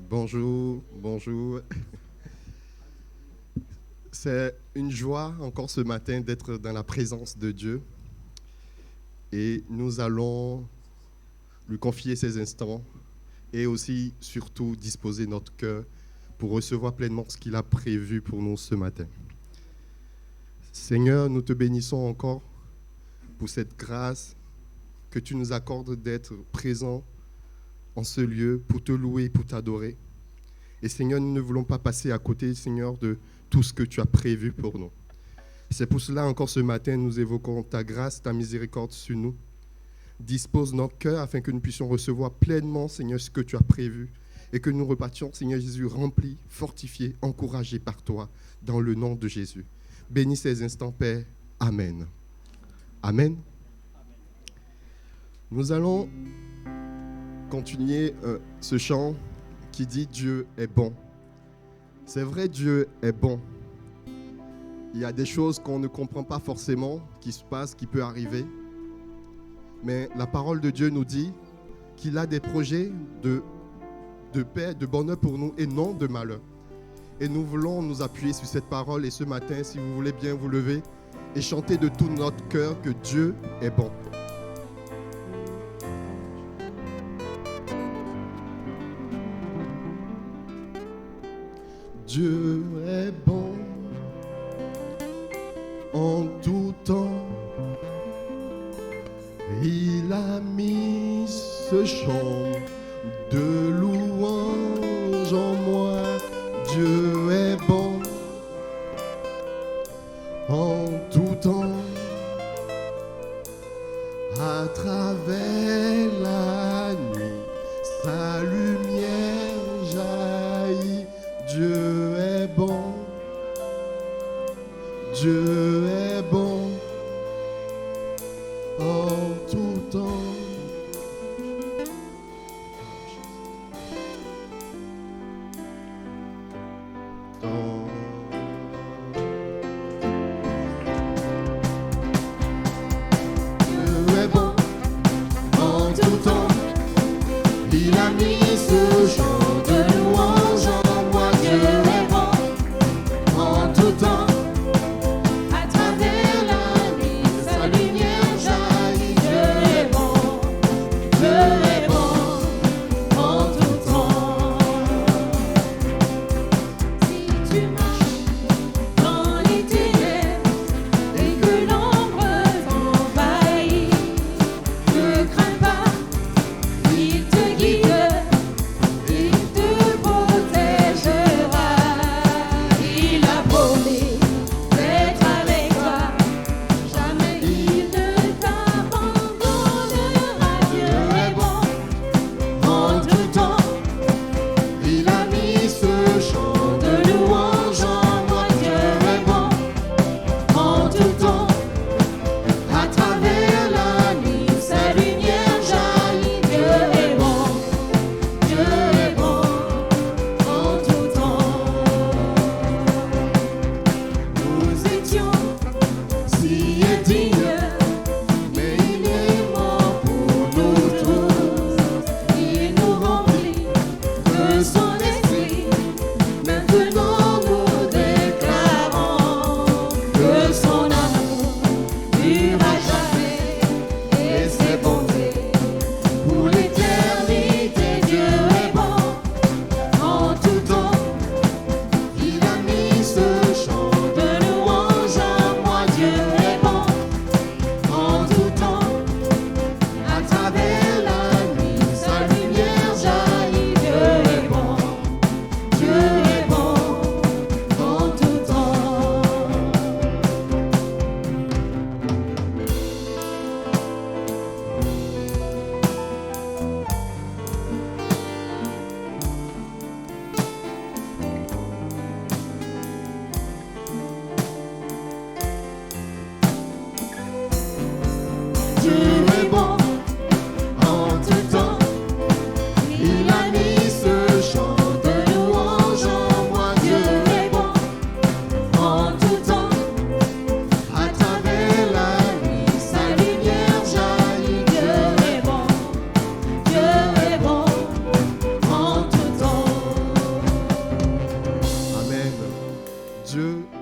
Bonjour, bonjour. C'est une joie encore ce matin d'être dans la présence de Dieu et nous allons lui confier ces instants et aussi surtout disposer notre cœur pour recevoir pleinement ce qu'il a prévu pour nous ce matin. Seigneur, nous te bénissons encore pour cette grâce que tu nous accordes d'être présents en ce lieu pour te louer, pour t'adorer. Et Seigneur, nous ne voulons pas passer à côté, Seigneur, de tout ce que tu as prévu pour nous. C'est pour cela, encore ce matin, nous évoquons ta grâce, ta miséricorde sur nous. Dispose notre cœur afin que nous puissions recevoir pleinement, Seigneur, ce que tu as prévu et que nous repartions, Seigneur Jésus, remplis, fortifiés, encouragés par toi, dans le nom de Jésus. Bénis ces instants, Père. Amen. Amen. Nous allons continuer ce chant qui dit Dieu est bon. C'est vrai, Dieu est bon. Il y a des choses qu'on ne comprend pas forcément, qui se passent, qui peuvent arriver. Mais la parole de Dieu nous dit qu'il a des projets de paix, de bonheur pour nous et non de malheur. Et nous voulons nous appuyer sur cette parole. Et ce matin, si vous voulez bien vous lever et chanter de tout notre cœur que Dieu est bon. Dieu est bon en tout temps. Il a mis ce chant de louange en moi. Dieu est bon en tout temps. À travers la nuit, sa lumière jaillit. Dieu est bon. Dieu est bon en tout temps. Dieu est bon en tout temps. Il a mis ce chant de louange en moi. Dieu est bon en tout temps. À travers la nuit, sa lumière jaillit. Dieu est bon en tout temps. Si tu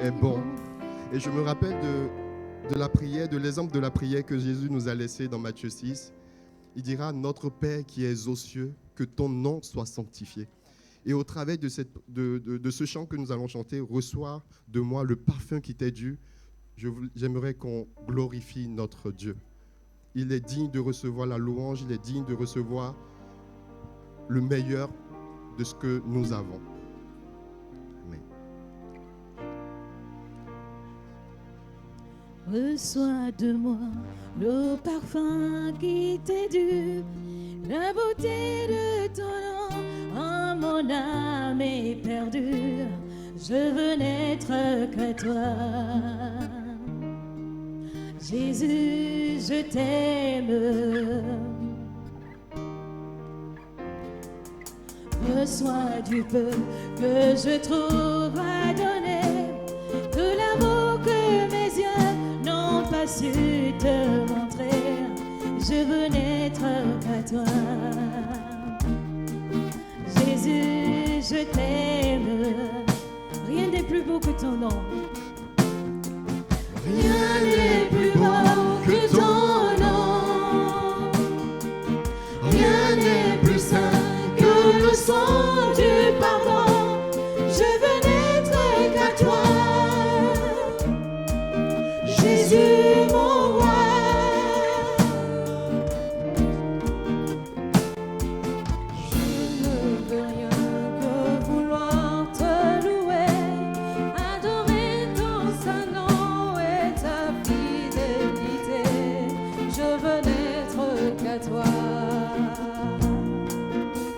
est bon. Et je me rappelle de la prière, de l'exemple de la prière que Jésus nous a laissé dans Matthieu 6. Il dira, notre Père qui es aux cieux, que ton nom soit sanctifié. Et au travers de ce chant que nous allons chanter, reçois de moi le parfum qui t'est dû. J'aimerais qu'on glorifie notre Dieu. Il est digne de recevoir la louange, il est digne de recevoir le meilleur de ce que nous avons. Amen. Reçois de moi le parfum qui t'est dû, la beauté de ton nom. Oh, mon âme est perdue, je veux n'être que toi. Jésus, je t'aime. Reçois du peu que je trouve à donner, de l'amour que mes yeux n'ont pas su te montrer. Je veux n'être qu'à toi. Jésus, je t'aime. Rien n'est plus beau que ton nom. Rien n'est plus beau que ton nom. Rien n'est plus saint que le sang du pardon. Je veux n'être qu'à toi. Jésus, mon roi. Je ne veux rien que vouloir te louer, adorer ton saint nom et ta fidélité. Je veux n'être qu'à toi.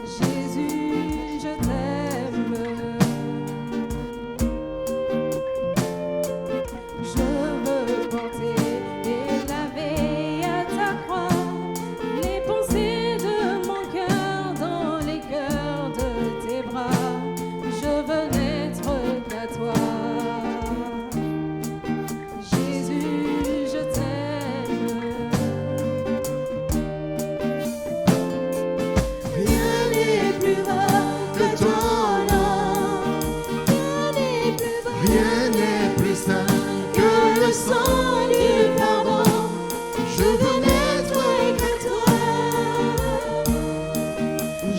Jésus, je t'aime. Je veux porter et laver à ta croix les pensées de mon cœur dans les cœurs de tes bras. Je veux n'être qu'à toi. Jésus, je t'aime. Rien n'est plus beau que ton nom. Rien n'est plus beau. Rien n'est plus saint Que le sang du pardon. Je veux n'être qu'à toi.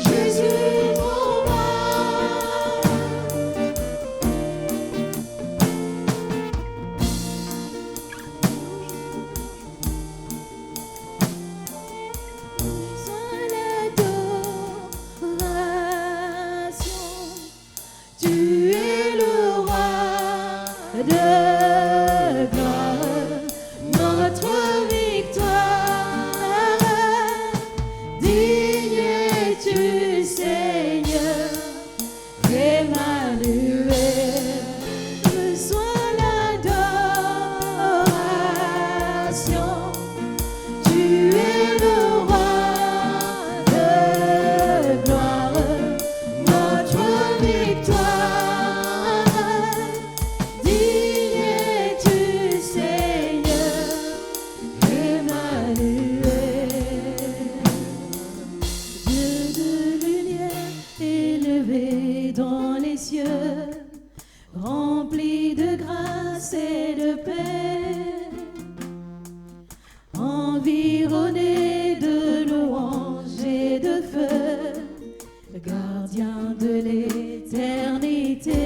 Jésus, mon roi. Sois l'adoration. Tu es le roi de gloire, notre victoire. Digne es-tu, Seigneur, Emmanuel. Reçois l'adoration. Tu es le roi de gloire, notre victoire. Digne es-tu, Seigneur, Emmanuel. Dieu de lumière élevé dans les cieux, rempli de grâce et de paix, environné de louanges et de feu, gardien de l'éternité.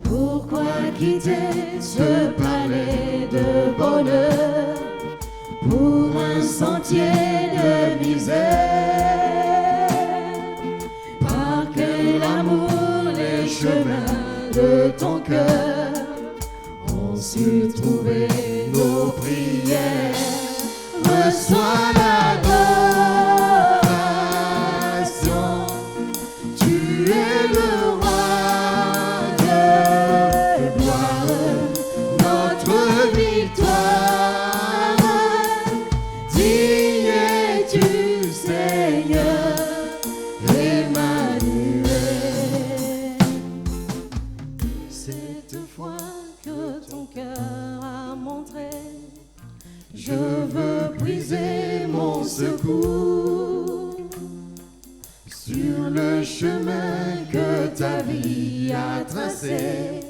Pourquoi quitter ce palais de bonheur pour un sentier de misère? Par quel amour les chemins de ton cœur ont su trouver nos prières. Reçois l'adoration. Tu es le roi de gloire, notre victoire. Digne es-tu, Seigneur, Emmanuel. Cette foi que ton cœur a montrée, je veux puiser mon secours sur le chemin que ta ta vie a tracé,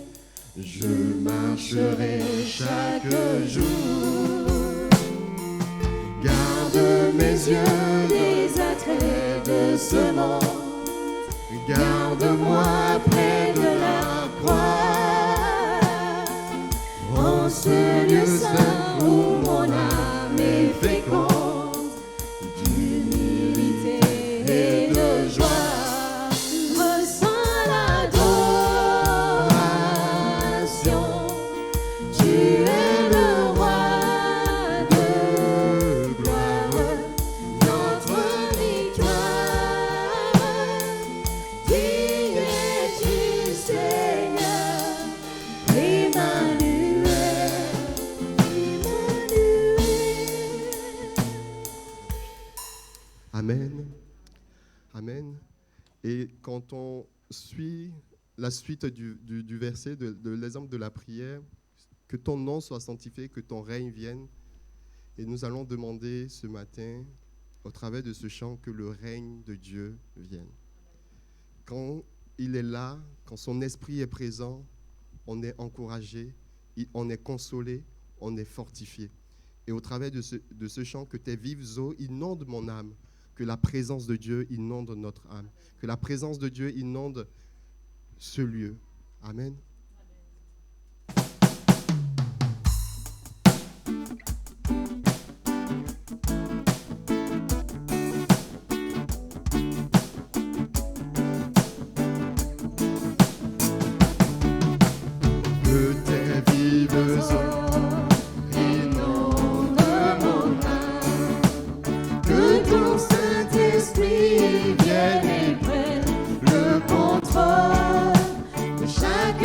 je marcherai chaque jour. Garde mes yeux des attraits de ce monde, garde-moi près de la croix, en ce lieu saint où mon âme est féconde d'humilité et de joie. Ressens l'adoration, tu es le roi de gloire, notre victoire. Qui es-tu, Seigneur? Emmanuel, Emmanuel. Amen. Amen. Et quand on suit la suite du verset, de l'exemple de la prière, que ton nom soit sanctifié, que ton règne vienne. Et nous allons demander ce matin, au travers de ce chant, que le règne de Dieu vienne. Quand il est là, quand son esprit est présent, on est encouragé, on est consolé, on est fortifié. Et au travers de ce chant, que tes vives eaux inondent mon âme, que la présence de Dieu inonde notre âme, que la présence de Dieu inonde ce lieu. Amen. Que tes vives eaux inondent mon âme, que ton Saint-Esprit vienne et prenne le contrôle de chaque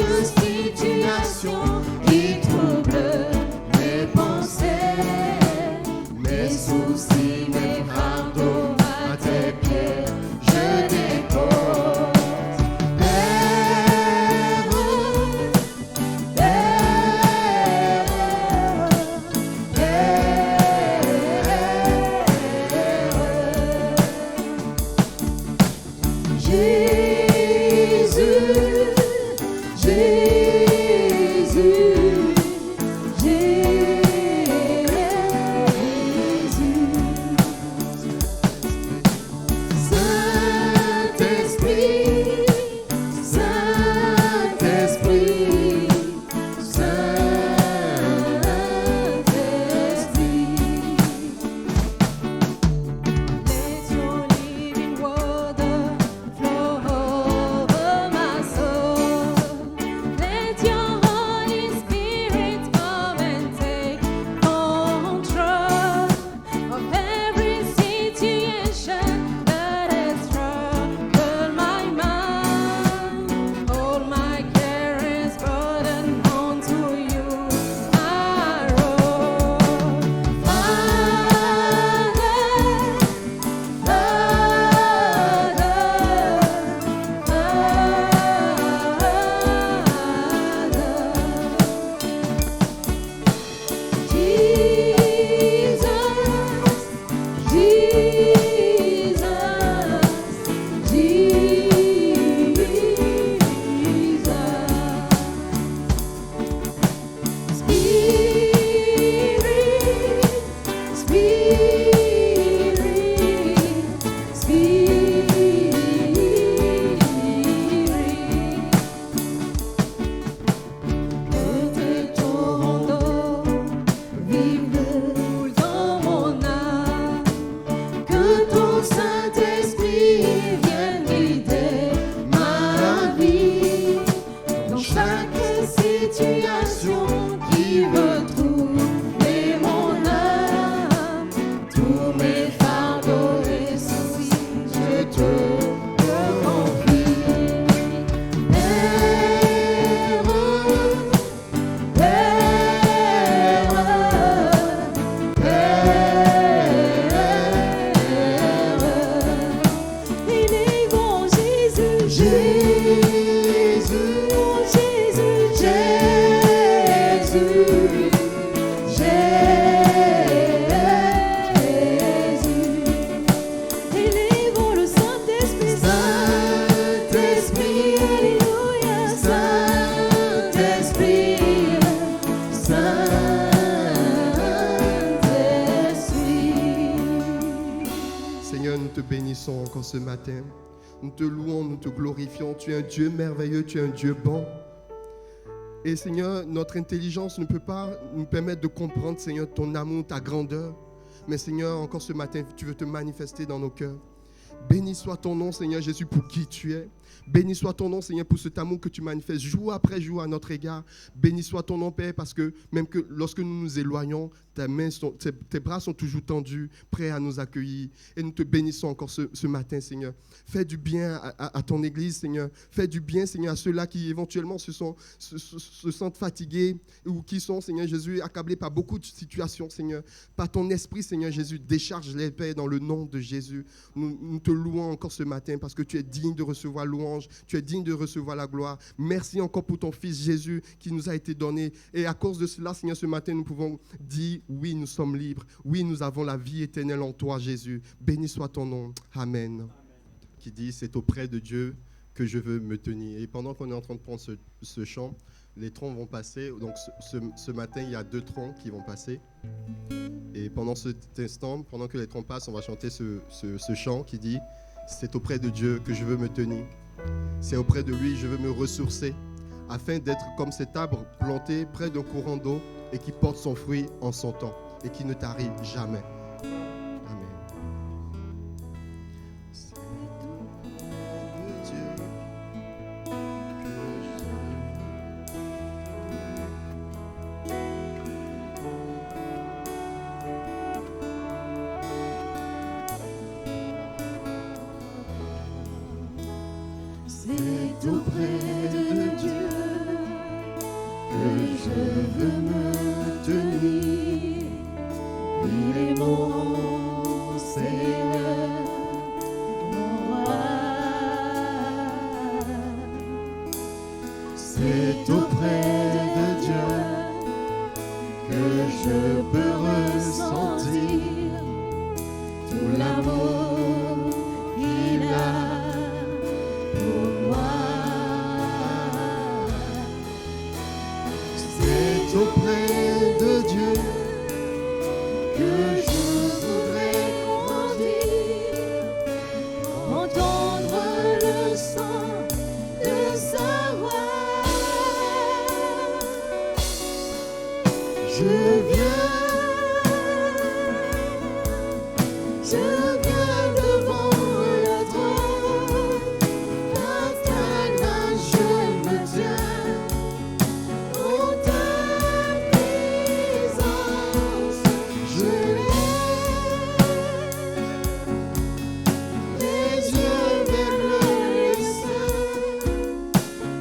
bénissons encore ce matin. Nous te louons, nous te glorifions. Tu es un Dieu merveilleux, tu es un Dieu bon. Et Seigneur, notre intelligence ne peut pas nous permettre de comprendre, Seigneur, ton amour, ta grandeur. Mais Seigneur, encore ce matin, tu veux te manifester dans nos cœurs. Béni soit ton nom, Seigneur Jésus, pour qui tu es. Béni soit ton nom, Seigneur, pour cet amour que tu manifestes jour après jour à notre égard. Béni soit ton nom, Père, parce que même que lorsque nous nous éloignons, tes bras sont toujours tendus, prêts à nous accueillir. Et nous te bénissons encore ce matin, Seigneur. Fais du bien à ton Église, Seigneur. Fais du bien, Seigneur, à ceux-là qui éventuellement se sentent fatigués ou qui sont, Seigneur Jésus, accablés par beaucoup de situations, Seigneur. Par ton esprit, Seigneur Jésus, décharge-les, Père, dans le nom de Jésus. Nous te louons encore ce matin parce que tu es digne de recevoir louange, tu es digne de recevoir la gloire. Merci encore pour ton Fils Jésus qui nous a été donné. Et à cause de cela, Seigneur, ce matin, nous pouvons dire, oui, nous sommes libres. Oui, nous avons la vie éternelle en toi, Jésus. Béni soit ton nom. Amen. Qui dit, c'est auprès de Dieu que je veux me tenir. Et pendant qu'on est en train de prendre ce chant, les troncs vont passer. Donc ce matin, il y a 2 troncs qui vont passer. Et pendant cet instant, pendant que les troncs passent, on va chanter ce chant qui dit, c'est auprès de Dieu que je veux me tenir. C'est auprès de lui que je veux me ressourcer, afin d'être comme cet arbre planté près d'un courant d'eau et qui porte son fruit en son temps et qui ne tarit jamais. Amen. C'est auprès de Dieu C'est auprès de Dieu que je veux me tenir. Il est mon Seigneur, mon roi. C'est auprès de Dieu que je peux ressentir tout l'amour qu'il a. C'est auprès de Dieu que je voudrais grandir, entendre le son de sa voix. Je viens devant le trône, par ta grâce je me tiens. En ta présence, je lève les yeux vers le ciel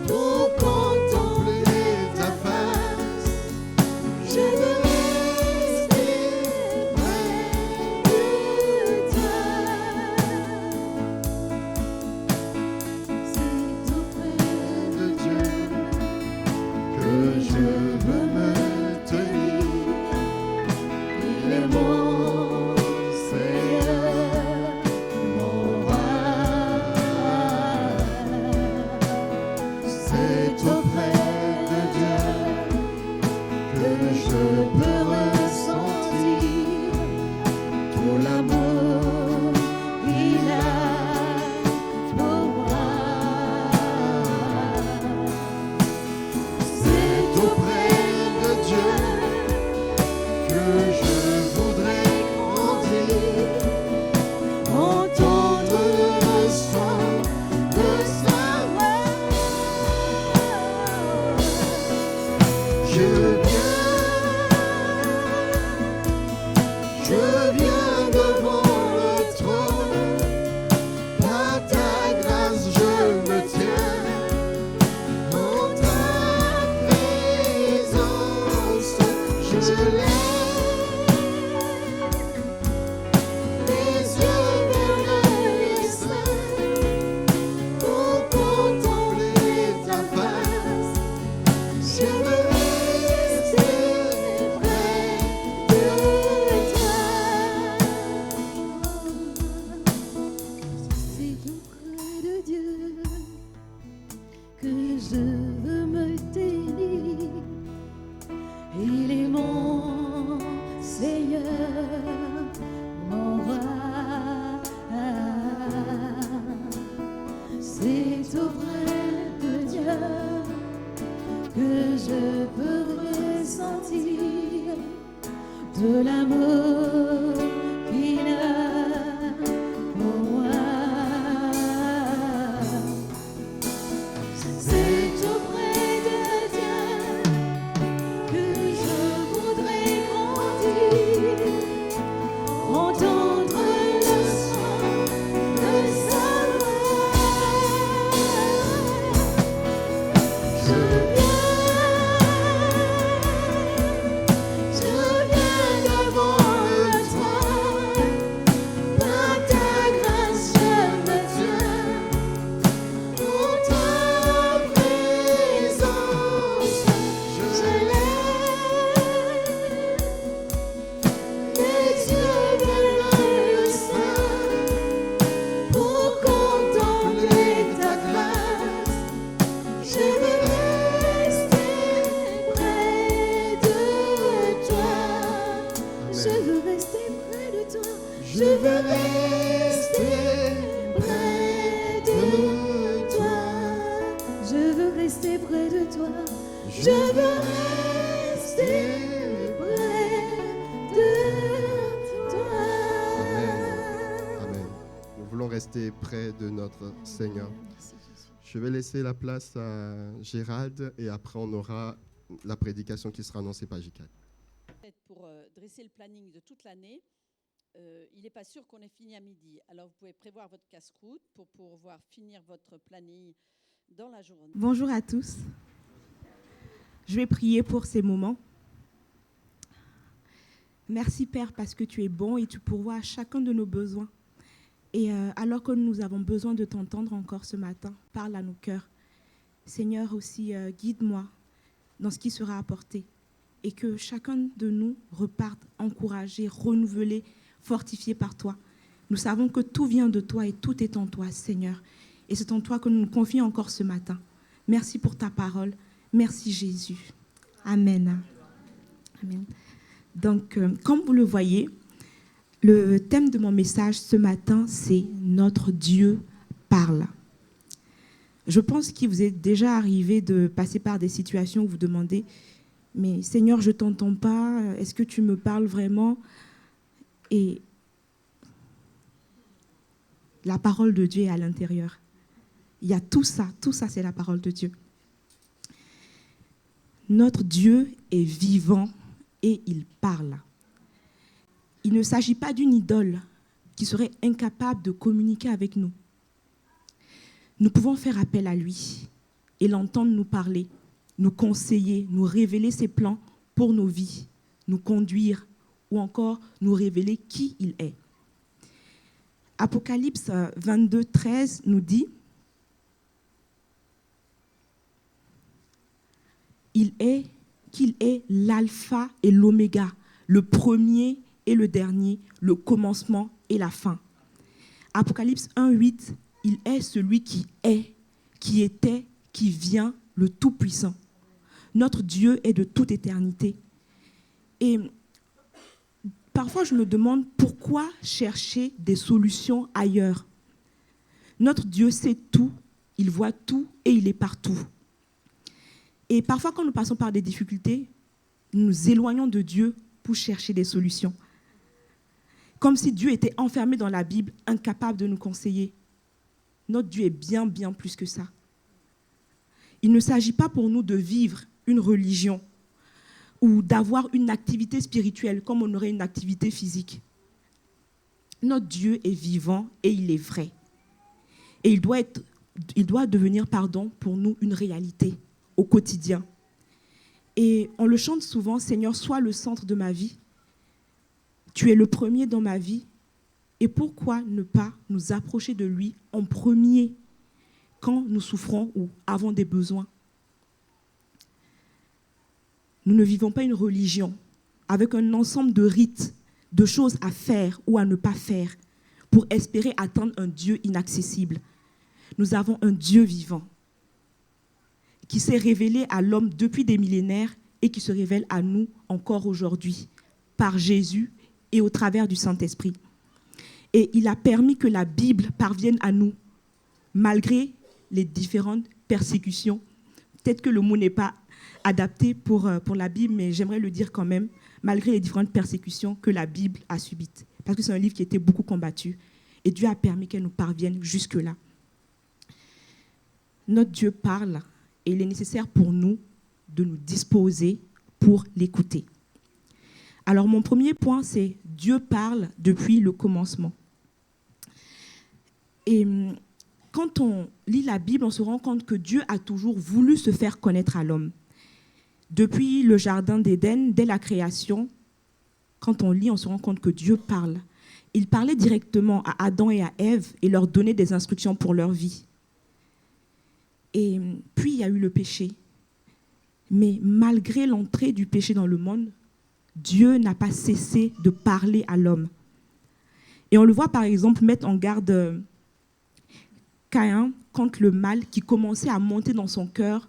pour contempler ta face. Je veux rester près de toi. C'est auprès de Dieu que je veux me tenir. Il est mon Seigneur, mon roi. C'est auprès de Dieu que je peux ressentir tout l'amour qu'il a pour moi. C'est auprès de Dieu que je voudrais grandir, Entendre le son de sa voix. Je viens devant le trône, par ta grâce je me tiens. En ta présence, je lève les yeux vers le ciel pour contempler ta face. Je veux rester près de toi. C'est auprès de Dieu que je veux me tenir. Il est mon Seigneur, mon roi. je peux ressentir de l'amour qu'il a pour moi. C'est auprès de Dieu que je voudrais grandir, entendre le son de sa voix. Je viens devant le trône, par ta grâce je me tiens, pour ta présence je lève les yeux vers le sein, pour contempler ta grâce. Je veux rester près de toi. Je veux rester près de toi. Je veux rester près de toi. Je veux rester près de toi. Je veux rester près de toi. Amen. Nous voulons rester près de notre Seigneur. Je vais laisser la place à Gérald et après on aura la prédication qui sera annoncée par J4. Pour dresser le planning de toute l'année, il n'est pas sûr qu'on ait fini à midi. Alors vous pouvez prévoir votre casse-croûte pour pouvoir finir votre planning dans la journée. Bonjour à tous. Je vais prier pour ces moments. Merci Père parce que tu es bon et tu pourvois à chacun de nos besoins. Et alors que nous avons besoin de t'entendre encore ce matin, parle à nos cœurs. Seigneur aussi, guide-moi dans ce qui sera apporté et que chacun de nous reparte encouragé, renouvelé, fortifié par toi. Nous savons que tout vient de toi et tout est en toi, Seigneur. Et c'est en toi que nous nous confions encore ce matin. Merci pour ta parole. Merci Jésus. Amen. Amen. Donc, comme vous le voyez, le thème de mon message ce matin, c'est « Notre Dieu parle ». Je pense qu'il vous est déjà arrivé de passer par des situations où vous demandez « Mais Seigneur, je ne t'entends pas, est-ce que tu me parles vraiment ?» Et la parole de Dieu est à l'intérieur. Il y a tout ça c'est la parole de Dieu. Notre Dieu est vivant et il parle. Il ne s'agit pas d'une idole qui serait incapable de communiquer avec nous. Nous pouvons faire appel à lui et l'entendre nous parler, nous conseiller, nous révéler ses plans pour nos vies, nous conduire ou encore nous révéler qui il est. Apocalypse 22, 13 nous dit qu'il est l'alpha et l'oméga, le premier et le dernier, le commencement et la fin. Apocalypse 1, 8, il est celui qui est, qui était, qui vient, le Tout-Puissant. Notre Dieu est de toute éternité. Et parfois, je me demande pourquoi chercher des solutions ailleurs. Notre Dieu sait tout, il voit tout et il est partout. Et parfois, quand nous passons par des difficultés, nous nous éloignons de Dieu pour chercher des solutions. Comme si Dieu était enfermé dans la Bible, incapable de nous conseiller. Notre Dieu est bien, bien plus que ça. Il ne s'agit pas pour nous de vivre une religion ou d'avoir une activité spirituelle comme on aurait une activité physique. Notre Dieu est vivant et il est vrai. Et il doit devenir, pour nous une réalité au quotidien. Et on le chante souvent, Seigneur, sois le centre de ma vie. Tu es le premier dans ma vie. Et pourquoi ne pas nous approcher de lui en premier quand nous souffrons ou avons des besoins? Nous ne vivons pas une religion avec un ensemble de rites, de choses à faire ou à ne pas faire pour espérer atteindre un Dieu inaccessible. Nous avons un Dieu vivant qui s'est révélé à l'homme depuis des millénaires et qui se révèle à nous encore aujourd'hui par Jésus et au travers du Saint-Esprit. Et il a permis que la Bible parvienne à nous, malgré les différentes persécutions. Peut-être que le mot n'est pas adapté pour la Bible, mais j'aimerais le dire quand même, malgré les différentes persécutions que la Bible a subies. Parce que c'est un livre qui était beaucoup combattu. Et Dieu a permis qu'elle nous parvienne jusque-là. Notre Dieu parle et il est nécessaire pour nous de nous disposer pour l'écouter. Alors mon premier point, c'est Dieu parle depuis le commencement. Et quand on lit la Bible, on se rend compte que Dieu a toujours voulu se faire connaître à l'homme. Depuis le jardin d'Éden, dès la création, quand on lit, on se rend compte que Dieu parle. Il parlait directement à Adam et à Ève et leur donnait des instructions pour leur vie. Et puis, il y a eu le péché. Mais malgré l'entrée du péché dans le monde, Dieu n'a pas cessé de parler à l'homme. Et on le voit par exemple mettre en garde Caïn contre le mal qui commençait à monter dans son cœur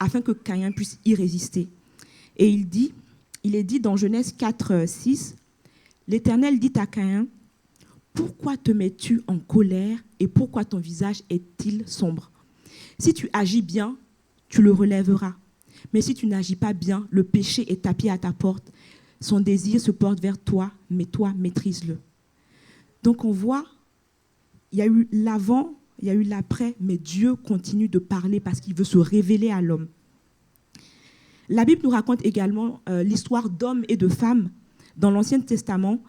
afin que Caïn puisse y résister. Et il est dit dans Genèse 4, 6, l'Éternel dit à Caïn, « Pourquoi te mets-tu en colère et pourquoi ton visage est-il sombre ? Si tu agis bien, tu le relèveras. Mais si tu n'agis pas bien, le péché est tapis à ta porte. Son désir se porte vers toi, mais toi, maîtrise-le. » Donc on voit, il y a eu l'avant, il y a eu l'après, mais Dieu continue de parler parce qu'il veut se révéler à l'homme. La Bible nous raconte également l'histoire d'hommes et de femmes dans l'Ancien Testament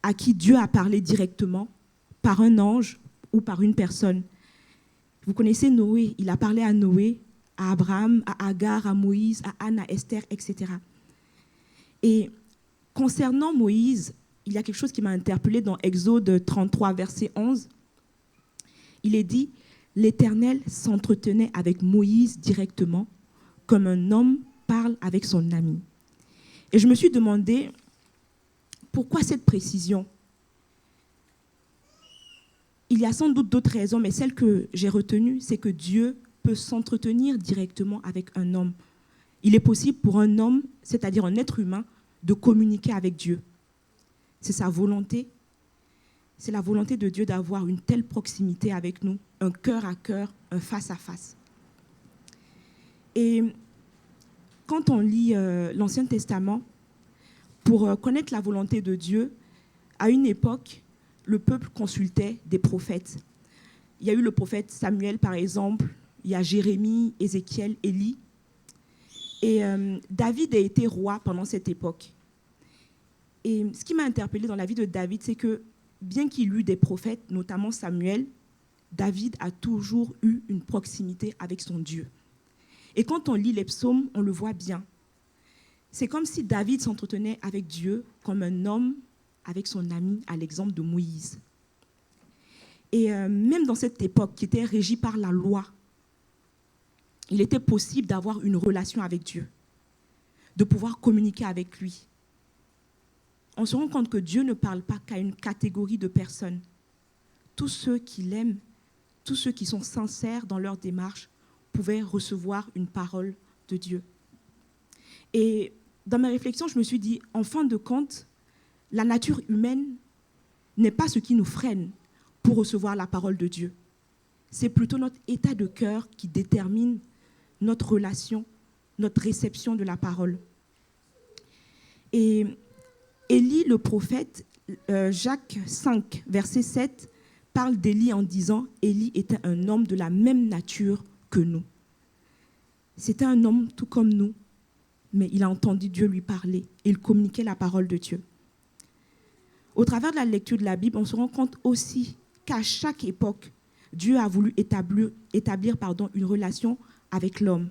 à qui Dieu a parlé directement par un ange ou par une personne. Vous connaissez Noé, il a parlé à Noé, à Abraham, à Agar, à Moïse, à Anne, à Esther, etc. Et concernant Moïse, il y a quelque chose qui m'a interpellée dans Exode 33, verset 11. Il est dit, « L'Éternel s'entretenait avec Moïse directement, comme un homme parle avec son ami. » Et je me suis demandé, pourquoi cette précision ? Il y a sans doute d'autres raisons, mais celle que j'ai retenue, c'est que Dieu peut s'entretenir directement avec un homme. Il est possible pour un homme, c'est-à-dire un être humain, de communiquer avec Dieu. C'est sa volonté. C'est la volonté de Dieu d'avoir une telle proximité avec nous, un cœur à cœur, un face à face. Et quand on lit l'Ancien Testament, pour connaître la volonté de Dieu, à une époque, le peuple consultait des prophètes. Il y a eu le prophète Samuel, par exemple, il y a Jérémie, Ézéchiel, Élie. Et David a été roi pendant cette époque. Et ce qui m'a interpellée dans la vie de David, c'est que bien qu'il eût des prophètes, notamment Samuel, David a toujours eu une proximité avec son Dieu. Et quand on lit les psaumes, on le voit bien. C'est comme si David s'entretenait avec Dieu comme un homme avec son ami, à l'exemple de Moïse. Et même dans cette époque qui était régie par la loi, il était possible d'avoir une relation avec Dieu, de pouvoir communiquer avec lui. On se rend compte que Dieu ne parle pas qu'à une catégorie de personnes. Tous ceux qui l'aiment, tous ceux qui sont sincères dans leur démarche, pouvaient recevoir une parole de Dieu. Et dans ma réflexion, je me suis dit, en fin de compte, la nature humaine n'est pas ce qui nous freine pour recevoir la parole de Dieu. C'est plutôt notre état de cœur qui détermine notre relation, notre réception de la parole. Et Élie, le prophète, Jacques 5, verset 7, parle d'Élie en disant « Élie était un homme de la même nature que nous ». C'était un homme tout comme nous, mais il a entendu Dieu lui parler. Il communiquait la parole de Dieu. Au travers de la lecture de la Bible, on se rend compte aussi qu'à chaque époque, Dieu a voulu établir une relation avec l'homme.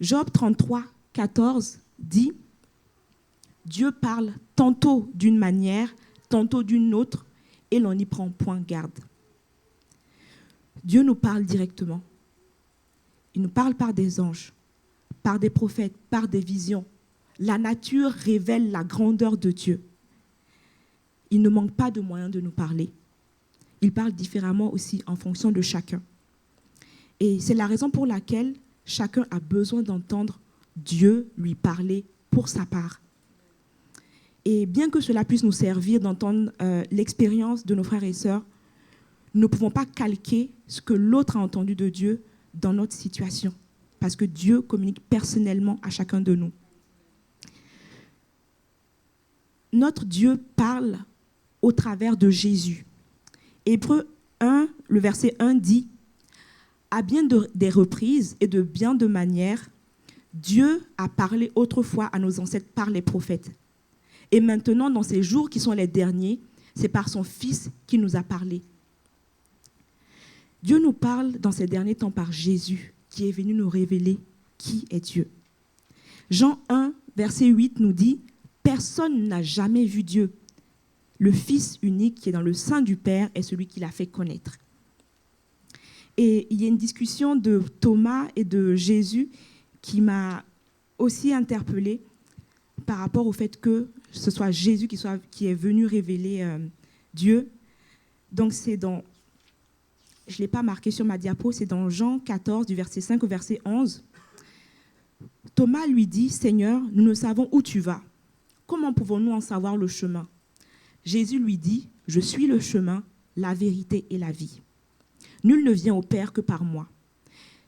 Job 33, 14 dit « Dieu parle tantôt d'une manière, tantôt d'une autre, et l'on n'y prend point garde. » Dieu nous parle directement. Il nous parle par des anges, par des prophètes, par des visions. La nature révèle la grandeur de Dieu. Il ne manque pas de moyens de nous parler. Il parle différemment aussi en fonction de chacun. Et c'est la raison pour laquelle chacun a besoin d'entendre Dieu lui parler pour sa part. Et bien que cela puisse nous servir d'entendre l'expérience de nos frères et sœurs, nous ne pouvons pas calquer ce que l'autre a entendu de Dieu dans notre situation. parce que Dieu communique personnellement à chacun de nous. Notre Dieu parle au travers de Jésus. Hébreux 1, le verset 1 dit « À bien des reprises et de bien de manières, Dieu a parlé autrefois à nos ancêtres par les prophètes. Et maintenant, dans ces jours qui sont les derniers, c'est par son Fils qu'il nous a parlé. » Dieu nous parle dans ces derniers temps par Jésus, qui est venu nous révéler qui est Dieu. Jean 1, verset 8 nous dit « Personne n'a jamais vu Dieu. Le Fils unique qui est dans le sein du Père est celui qui l'a fait connaître. » Et il y a une discussion de Thomas et de Jésus qui m'a aussi interpellée par rapport au fait que ce soit Jésus qui est venu révéler Dieu. Donc c'est dans, je ne l'ai pas marqué sur ma diapo, c'est dans Jean 14, du verset 5 au verset 11. Thomas lui dit « Seigneur, nous ne savons où tu vas. Comment pouvons-nous en savoir le chemin ?» Jésus lui dit « Je suis le chemin, la vérité et la vie. Nul ne vient au Père que par moi.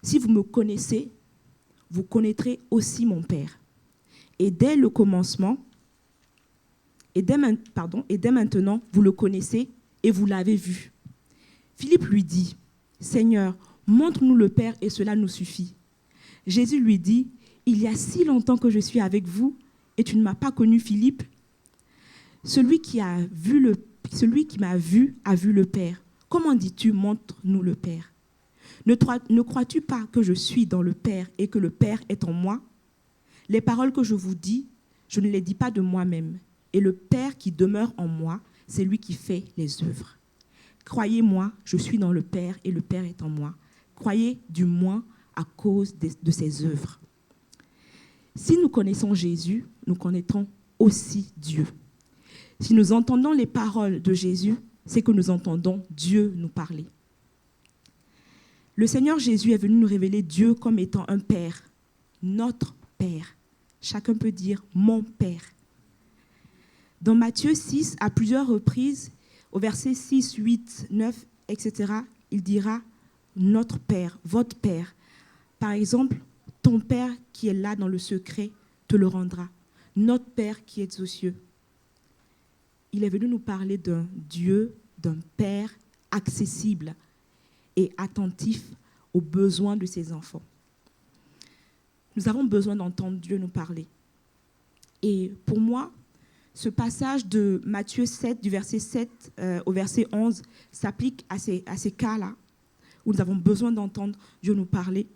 Si vous me connaissez, vous connaîtrez aussi mon Père. Et dès le commencement, et dès maintenant, vous le connaissez et vous l'avez vu. » Philippe lui dit « Seigneur, montre-nous le Père et cela nous suffit. » Jésus lui dit « Il y a si longtemps que je suis avec vous et tu ne m'as pas connu, Philippe. Celui qui m'a vu a vu le Père. Comment dis-tu, montre-nous le Père? Ne crois-tu pas que je suis dans le Père et que le Père est en moi? Les paroles que je vous dis, je ne les dis pas de moi-même. Et le Père qui demeure en moi, c'est lui qui fait les œuvres. Croyez-moi, je suis dans le Père et le Père est en moi. Croyez du moins à cause de ses œuvres. Si nous connaissons Jésus, nous connaîtrons aussi Dieu. Si nous entendons les paroles de Jésus, c'est que nous entendons Dieu nous parler. Le Seigneur Jésus est venu nous révéler Dieu comme étant un Père, notre Père. Chacun peut dire « mon Père ». Dans Matthieu 6, à plusieurs reprises, au verset 6, 8, 9, etc., il dira « notre Père, votre Père ». Par exemple, « ton Père qui est là dans le secret te le rendra. Notre Père qui est aux cieux ». Il est venu nous parler d'un Dieu, d'un Père accessible et attentif aux besoins de ses enfants. Nous avons besoin d'entendre Dieu nous parler. Et pour moi, ce passage de Matthieu 7, du verset 7 au verset 11, s'applique à ces cas-là, où nous avons besoin d'entendre Dieu nous parler.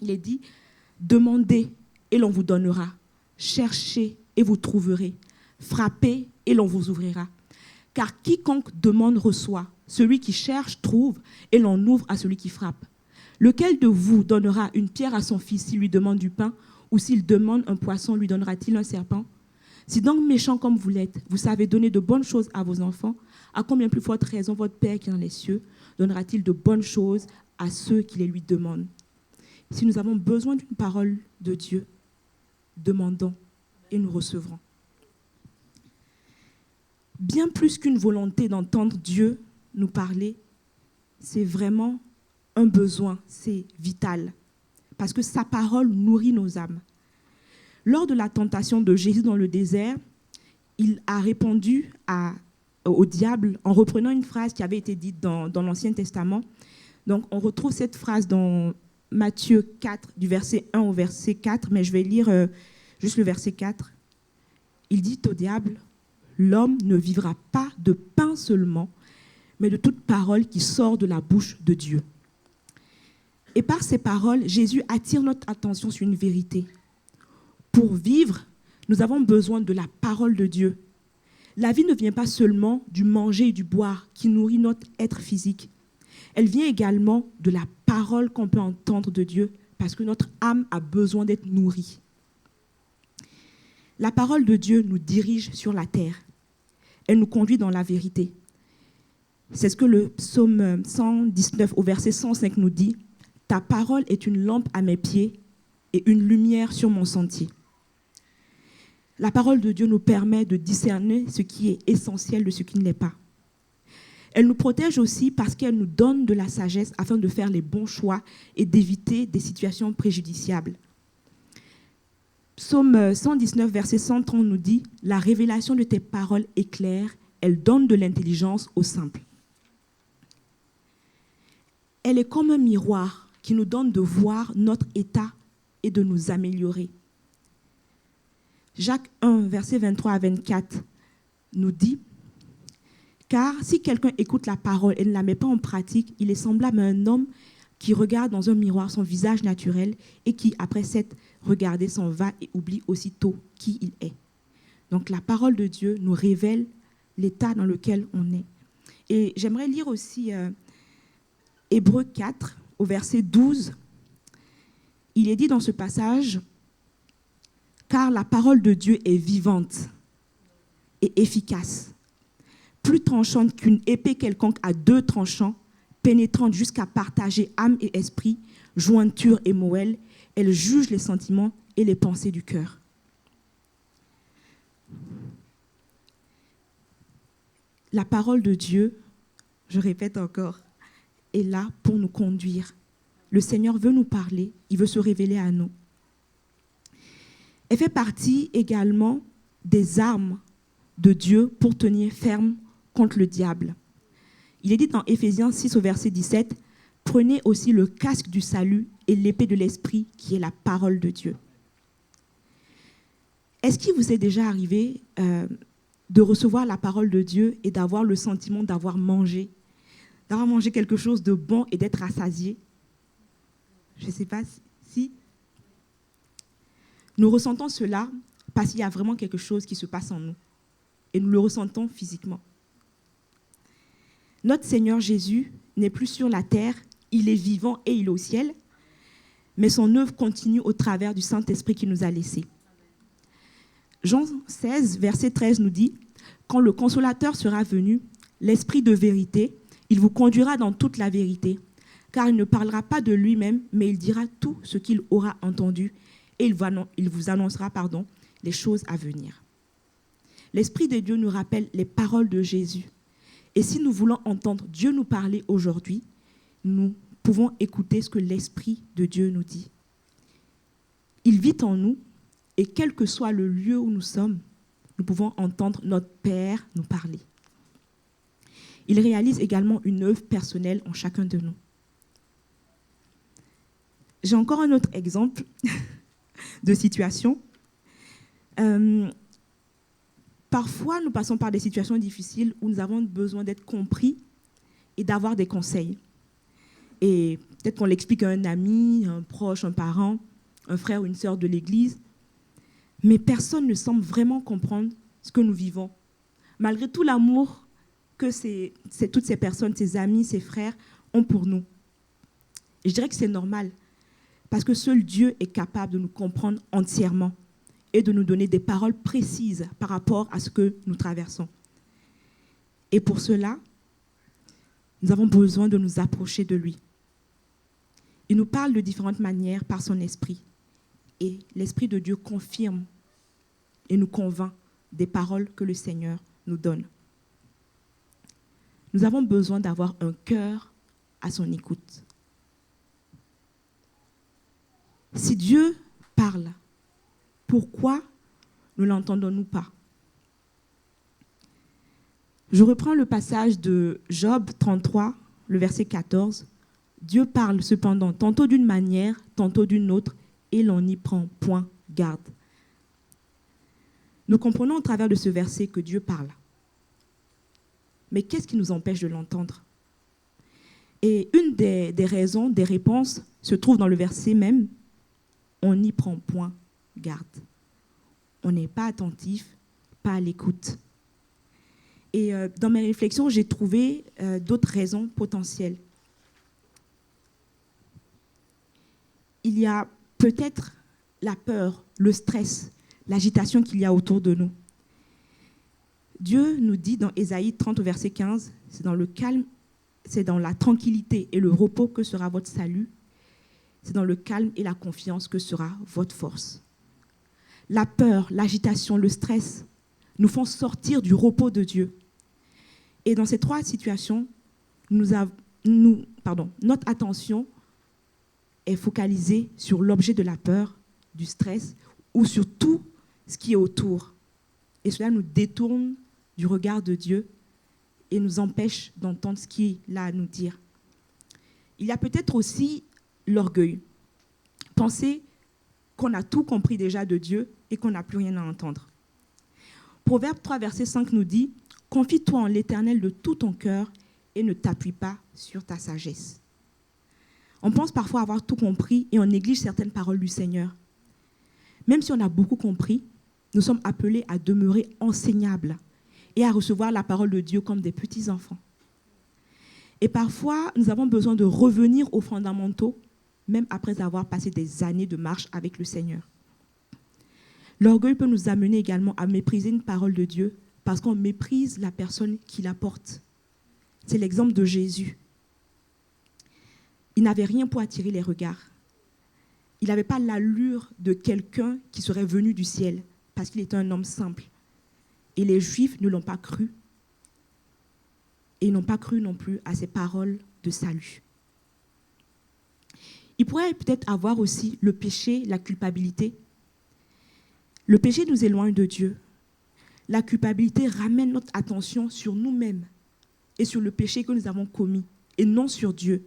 Il est dit « Demandez et l'on vous donnera. Cherchez et vous trouverez. Frappez et l'on vous ouvrira. Car quiconque demande reçoit. Celui qui cherche trouve et l'on ouvre à celui qui frappe. Lequel de vous donnera une pierre à son fils s'il lui demande du pain, ou s'il demande un poisson, lui donnera-t-il un serpent? Si donc méchant comme vous l'êtes, vous savez donner de bonnes choses à vos enfants, à combien plus forte raison votre Père qui est dans les cieux donnera-t-il de bonnes choses à ceux qui les lui demandent? Si nous avons besoin d'une parole de Dieu, demandons et nous recevrons. Bien plus qu'une volonté d'entendre Dieu nous parler, c'est vraiment un besoin, c'est vital, parce que sa parole nourrit nos âmes. Lors de la tentation de Jésus dans le désert, il a répondu au diable en reprenant une phrase qui avait été dite dans l'Ancien Testament. Donc on retrouve cette phrase dans Matthieu 4, du verset 1 au verset 4, mais je vais lire juste le verset 4. Il dit au diable: « L'homme ne vivra pas de pain seulement, mais de toute parole qui sort de la bouche de Dieu. » Et par ces paroles, Jésus attire notre attention sur une vérité. Pour vivre, nous avons besoin de la parole de Dieu. La vie ne vient pas seulement du manger et du boire qui nourrit notre être physique. Elle vient également de la parole qu'on peut entendre de Dieu, parce que notre âme a besoin d'être nourrie. La parole de Dieu nous dirige sur la terre. Elle nous conduit dans la vérité. C'est ce que le psaume 119 au verset 105 nous dit. « Ta parole est une lampe à mes pieds et une lumière sur mon sentier. » La parole de Dieu nous permet de discerner ce qui est essentiel de ce qui ne l'est pas. Elle nous protège aussi parce qu'elle nous donne de la sagesse afin de faire les bons choix et d'éviter des situations préjudiciables. Psaume 119, verset 130 nous dit « La révélation de tes paroles est claire, elle donne de l'intelligence aux simples. » Elle est comme un miroir qui nous donne de voir notre état et de nous améliorer. Jacques 1, verset 23 à 24 nous dit « Car si quelqu'un écoute la parole et ne la met pas en pratique, il est semblable à un homme qui regarde dans un miroir son visage naturel et qui, après s'être regardé, s'en va et oublie aussitôt qui il est. » Donc la parole de Dieu nous révèle l'état dans lequel on est. Et j'aimerais lire aussi Hébreux 4, au verset 12. Il est dit dans ce passage « Car la parole de Dieu est vivante et efficace, plus tranchante qu'une épée quelconque à 2 tranchants, pénétrante jusqu'à partager âme et esprit, jointure et moelle, elle juge les sentiments et les pensées du cœur. » La parole de Dieu, je répète encore, est là pour nous conduire. Le Seigneur veut nous parler, il veut se révéler à nous. Elle fait partie également des armes de Dieu pour tenir ferme contre le diable. Il est dit dans Éphésiens 6 au verset 17, « Prenez aussi le casque du salut et l'épée de l'esprit qui est la parole de Dieu. » Est-ce qu'il vous est déjà arrivé de recevoir la parole de Dieu et d'avoir le sentiment d'avoir mangé quelque chose de bon et d'être rassasié? Je ne sais pas si nous ressentons cela parce qu'il y a vraiment quelque chose qui se passe en nous et nous le ressentons physiquement. Notre Seigneur Jésus n'est plus sur la terre, il est vivant et il est au ciel, mais son œuvre continue au travers du Saint-Esprit qui nous a laissés. Jean 16, verset 13 nous dit « Quand le Consolateur sera venu, l'Esprit de vérité, il vous conduira dans toute la vérité, car il ne parlera pas de lui-même, mais il dira tout ce qu'il aura entendu et il vous annoncera les choses à venir. » L'Esprit de Dieu nous rappelle les paroles de Jésus. Et si nous voulons entendre Dieu nous parler aujourd'hui, nous pouvons écouter ce que l'Esprit de Dieu nous dit. Il vit en nous et quel que soit le lieu où nous sommes, nous pouvons entendre notre Père nous parler. Il réalise également une œuvre personnelle en chacun de nous. J'ai encore un autre exemple de situation. Parfois, nous passons par des situations difficiles où nous avons besoin d'être compris et d'avoir des conseils. Et peut-être qu'on l'explique à un ami, un proche, un parent, un frère ou une sœur de l'Église, mais personne ne semble vraiment comprendre ce que nous vivons, malgré tout l'amour que toutes ces personnes, ces amis, ces frères ont pour nous. Et je dirais que c'est normal, parce que seul Dieu est capable de nous comprendre entièrement et de nous donner des paroles précises par rapport à ce que nous traversons. Et pour cela, nous avons besoin de nous approcher de lui. Il nous parle de différentes manières par son esprit. Et l'Esprit de Dieu confirme et nous convainc des paroles que le Seigneur nous donne. Nous avons besoin d'avoir un cœur à son écoute. Si Dieu parle, pourquoi ne l'entendons-nous pas? Je reprends le passage de Job 33, le verset 14. Dieu parle cependant tantôt d'une manière, tantôt d'une autre, et l'on n'y prend point garde. Nous comprenons au travers de ce verset que Dieu parle. Mais qu'est-ce qui nous empêche de l'entendre? Et une des raisons, des réponses, se trouve dans le verset même. On n'y prend point garde. On n'est pas attentif, pas à l'écoute. Et dans mes réflexions, j'ai trouvé d'autres raisons potentielles. Il y a peut-être la peur, le stress, l'agitation qu'il y a autour de nous. Dieu nous dit dans Ésaïe 30 au verset 15, c'est dans le calme, c'est dans la tranquillité et le repos que sera votre salut. C'est dans le calme et la confiance que sera votre force. La peur, l'agitation, le stress nous font sortir du repos de Dieu. Et dans ces 3 situations, notre attention est focalisée sur l'objet de la peur, du stress ou sur tout ce qui est autour. Et cela nous détourne du regard de Dieu et nous empêche d'entendre ce qu'il a à nous dire. Il y a peut-être aussi l'orgueil. Penser qu'on a tout compris déjà de Dieu et qu'on n'a plus rien à entendre. Proverbe 3, verset 5 nous dit « Confie-toi en l'Éternel de tout ton cœur et ne t'appuie pas sur ta sagesse. » On pense parfois avoir tout compris et on néglige certaines paroles du Seigneur. Même si on a beaucoup compris, nous sommes appelés à demeurer enseignables et à recevoir la parole de Dieu comme des petits-enfants. Et parfois, nous avons besoin de revenir aux fondamentaux, même après avoir passé des années de marche avec le Seigneur. L'orgueil peut nous amener également à mépriser une parole de Dieu parce qu'on méprise la personne qui la porte. C'est l'exemple de Jésus. Il n'avait rien pour attirer les regards. Il n'avait pas l'allure de quelqu'un qui serait venu du ciel parce qu'il était un homme simple. Et les Juifs ne l'ont pas cru. Et ils n'ont pas cru non plus à ses paroles de salut. Il pourrait peut-être avoir aussi le péché, la culpabilité. Le péché nous éloigne de Dieu. La culpabilité ramène notre attention sur nous-mêmes et sur le péché que nous avons commis, et non sur Dieu.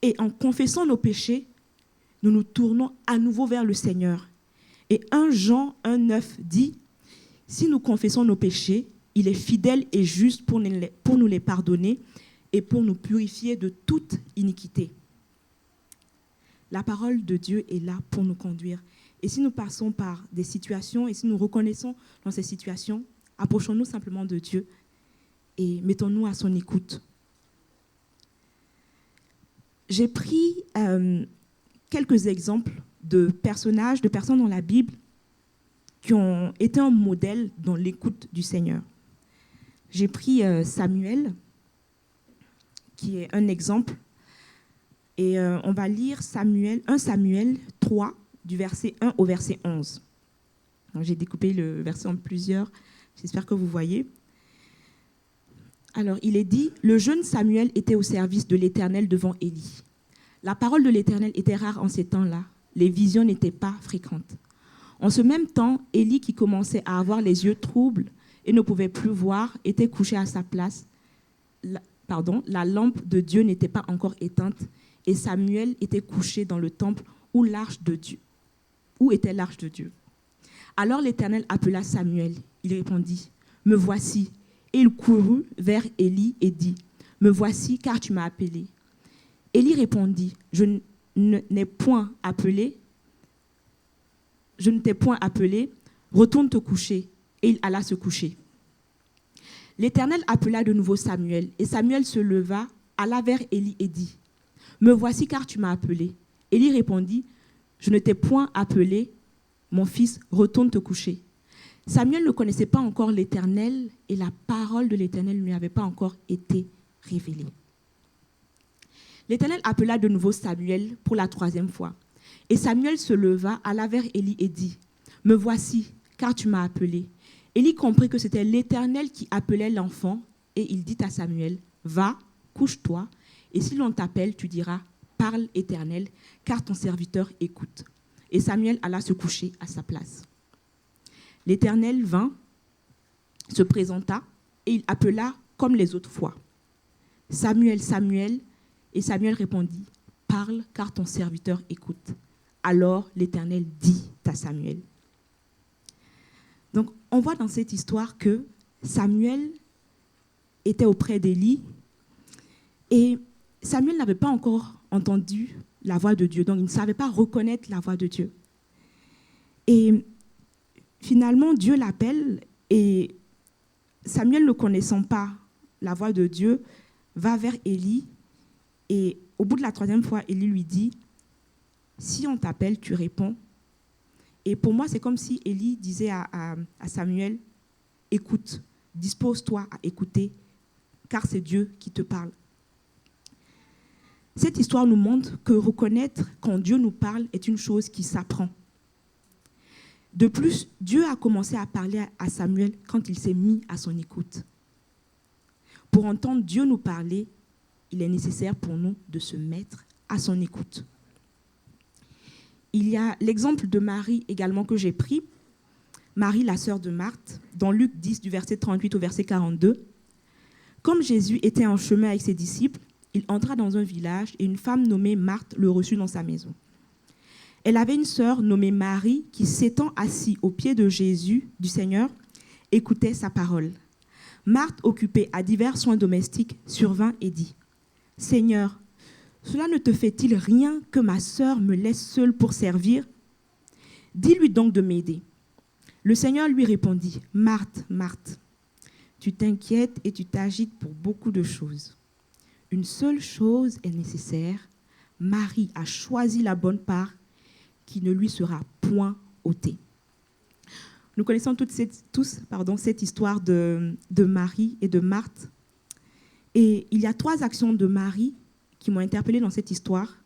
Et en confessant nos péchés, nous nous tournons à nouveau vers le Seigneur. Et 1 Jean 1,9 dit « Si nous confessons nos péchés, il est fidèle et juste pour nous les pardonner et pour nous purifier de toute iniquité. » La parole de Dieu est là pour nous conduire. Et si nous passons par des situations, et si nous reconnaissons dans ces situations, approchons-nous simplement de Dieu et mettons-nous à son écoute. J'ai pris quelques exemples de personnages, de personnes dans la Bible qui ont été un modèle dans l'écoute du Seigneur. J'ai pris Samuel, qui est un exemple, et on va lire 1 Samuel 3, du verset 1 au verset 11. Donc, j'ai découpé le verset en plusieurs, j'espère que vous voyez. Alors, il est dit, « Le jeune Samuel était au service de l'Éternel devant Élie. La parole de l'Éternel était rare en ces temps-là, les visions n'étaient pas fréquentes. En ce même temps, Élie, qui commençait à avoir les yeux troubles et ne pouvait plus voir, était couché à sa place. La lampe de Dieu n'était pas encore éteinte et Samuel était couché dans le temple où était l'arche de Dieu. Alors l'Éternel appela Samuel. Il répondit, « Me voici. » Et il courut vers Élie et dit, « Me voici, car tu m'as appelé. » Élie répondit, « Je ne t'ai point appelé. Retourne te coucher. » Et il alla se coucher. L'Éternel appela de nouveau Samuel, et Samuel se leva, alla vers Élie et dit, « Me voici, car tu m'as appelé. » Élie répondit, « Je ne t'ai point appelé, mon fils, retourne te coucher. » Samuel ne connaissait pas encore l'Éternel et la parole de l'Éternel ne lui avait pas encore été révélée. L'Éternel appela de nouveau Samuel pour la 3e fois. Et Samuel se leva, alla vers Élie et dit, « Me voici, car tu m'as appelé. » Élie comprit que c'était l'Éternel qui appelait l'enfant et il dit à Samuel, « Va, couche-toi, et si l'on t'appelle, tu diras, « Parle, Éternel, car ton serviteur écoute. » Et Samuel alla se coucher à sa place. L'Éternel vint, se présenta, et il appela comme les autres fois. « Samuel, Samuel !» Et Samuel répondit, « Parle, car ton serviteur écoute. » Alors l'Éternel dit à Samuel. Donc, on voit dans cette histoire que Samuel était auprès d'Élie et Samuel n'avait pas encore entendu la voix de Dieu, donc il ne savait pas reconnaître la voix de Dieu. Et finalement, Dieu l'appelle et Samuel, ne connaissant pas la voix de Dieu, va vers Élie et au bout de la 3e fois, Élie lui dit, « Si on t'appelle, tu réponds. » Et pour moi, c'est comme si Élie disait à Samuel, « Écoute, dispose-toi à écouter, car c'est Dieu qui te parle. » Cette histoire nous montre que reconnaître quand Dieu nous parle est une chose qui s'apprend. De plus, Dieu a commencé à parler à Samuel quand il s'est mis à son écoute. Pour entendre Dieu nous parler, il est nécessaire pour nous de se mettre à son écoute. Il y a l'exemple de Marie également que j'ai pris, Marie, la sœur de Marthe, dans Luc 10, du verset 38 au verset 42. Comme Jésus était en chemin avec ses disciples, il entra dans un village et une femme nommée Marthe le reçut dans sa maison. Elle avait une sœur nommée Marie qui, s'étant assise aux pieds de Jésus, du Seigneur, écoutait sa parole. Marthe, occupée à divers soins domestiques, survint et dit « Seigneur, cela ne te fait-il rien que ma sœur me laisse seule pour servir? Dis-lui donc de m'aider. » Le Seigneur lui répondit « Marthe, Marthe, tu t'inquiètes et tu t'agites pour beaucoup de choses. Une seule chose est nécessaire. Marie a choisi la bonne part qui ne lui sera point ôtée. » Nous connaissons tous cette histoire de Marie et de Marthe. Et il y a 3 actions de Marie qui m'ont interpellée dans cette histoire.